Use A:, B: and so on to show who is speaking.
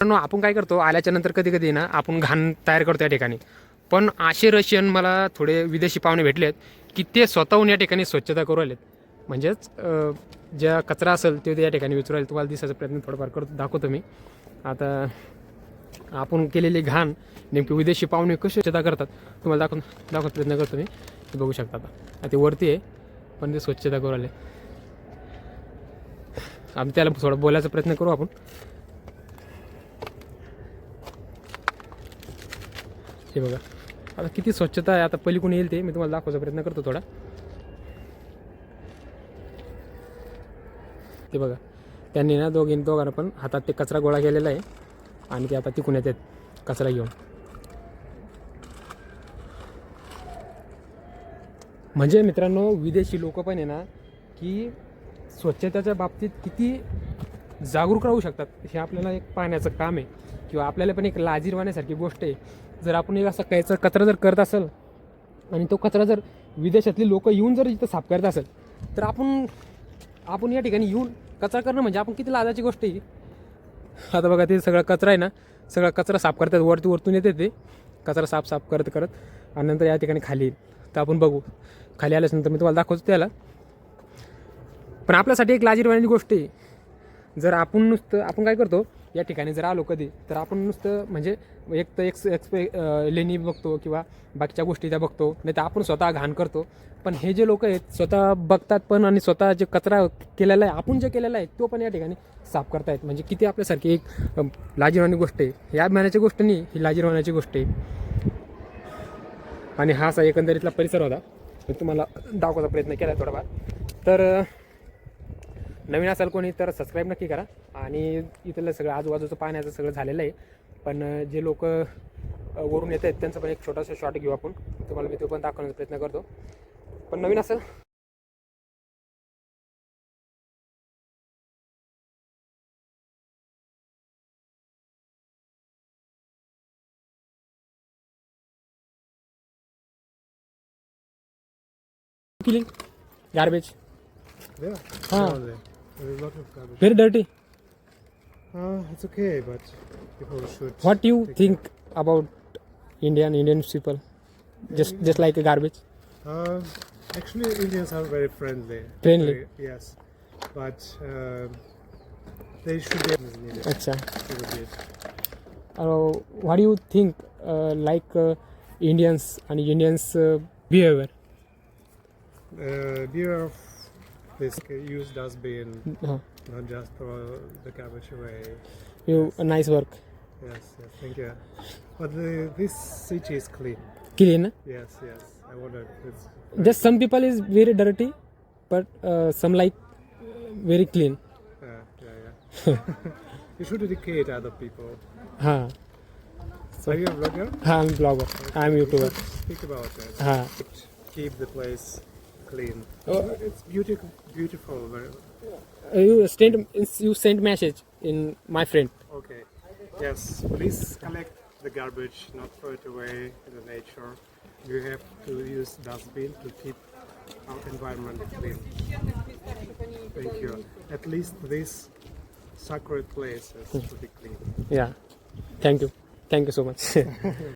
A: पण आपण काय करतो आल्याच्या नंतर कधी कधी ना आपण घाण तयार करतो या ठिकाणी. पण असे रशियन मला थोडे विदेशी पाहुणे भेटलेत की ते स्वतःहून या ठिकाणी स्वच्छता करू राहिलेत. म्हणजेच ज्या कचरा असेल ते या ठिकाणी विचारू राहिले. तुम्हाला दिसायचा प्रयत्न थोडाफार करतो, दाखवतो मी. आता आपण केलेली घाण नेमकी विदेशी पाहुणे कशी स्वच्छता करतात तुम्हाला दाखवत प्रयत्न करतो मी. ते बघू शकता. आता ते वरती आहे पण ते स्वच्छता करू राहिले. आम्ही त्याला थोडं बोलायचा प्रयत्न करू आपण. हे बघा आता किती स्वच्छता आहे. आता पलीकडून येईल ते मी तुम्हाला दाखवायचा प्रयत्न करतो थोडा. ते बघा त्यांनी ना दोघांना पण हातात ते कचरा गोळा केलेला आहे आणि ते आता तिकून येतात कचरा घेऊन. म्हणजे मित्रांनो विदेशी लोक पण आहे ना की स्वच्छतेच्या बाबतीत किती जागरूक राहू शकतात हे आपल्याला एक पाहण्याचं काम आहे. किंवा आपल्याला पण एक लाजिरवाण्यासारखी गोष्ट आहे. जर आपण एक असा कचरा जर करत असेल आणि तो कचरा जर विदेशातली लोक येऊन जर इथं साफ करत असेल तर आपण या ठिकाणी येऊन कचरा करणं म्हणजे आपण किती लाजाची गोष्ट आहे. आता बघा ते सगळा कचरा आहे ना, सगळा कचरा साफ करतात. वरतून येते ते कचरा साफ करत आणि नंतर या ठिकाणी खाली येईल. तर आपण बघू खाली आल्यानंतर मी तुम्हाला दाखवतो त्याला. पण आपल्यासाठी एक लाजिरवाण्याची गोष्ट आहे. जर आपण काय करतो या ठिकाणी जर आलो कधी तर आपण नुसतं म्हणजे एक तर लेणी बघतो किंवा बाकीच्या गोष्टी त्या बघतो, नाही तर आपण स्वतः घाण करतो. पण हे जे लोक आहेत स्वतः बघतात पण आणि स्वतः जे कचरा केलेला आहे आपण जे केलेला आहे तो पण या ठिकाणी साफ करतायत. म्हणजे किती आपल्यासारखी एक लाजिरवाणी गोष्ट आहे. या अभिमानाची गोष्ट नाही, ही लाजिरवाण्याची गोष्ट आहे. आणि हा असा एकंदरीतला परिसर होता. मी तुम्हाला दाखवायचा प्रयत्न केला थोडाफार. तर नवीन असाल कोणी तर सबस्क्राईब नक्की करा. आणि इथलं सगळं आजूबाजूचं पाहण्याचं सगळं झालेलं आहे. पण जे लोक वरून येत आहेत त्यांचं पण एक छोटासा शॉट घेऊ आपण. तुम्हाला मी तो पण दाखवण्याचा प्रयत्न करतो. पण नवीन असेल killing garbage.
B: Yeah.
A: Ah.
B: around there. There is a lot of garbage.
A: Very dirty.
B: It's okay, but people should.
A: What do you
B: take
A: think about Indian people? Just like a garbage.
B: care. Actually, Indians are very friendly.
A: Friendly?
B: Yes, but they should be needed.
A: अच्छा.
B: To the beach.
A: What do you think Indians and Indians behavior?
B: Beware of this use dustbin,
A: Uh,
B: not just throw the garbage away.
A: nice work.
B: Yes, thank you. But this city is clean.
A: Clean.
B: Yes. I wonder if it's.
A: Just some people is very dirty, but some like very clean.
B: Yeah. You should educate other people.
A: हाँ.
B: So, are you a vlogger?
A: हाँ, I'm blogger. I'm
B: You
A: YouTuber.
B: should speak about it.
A: हाँ.
B: Keep the place clean.
A: Oh.
B: It's beautiful.
A: You send message in my friend.
B: Okay. Yes. Please collect the garbage, not throw it away in the nature. You have to use dustbin to keep our environment clean. Thank you. At least these sacred places should be clean.
A: Yeah. Thank you so much.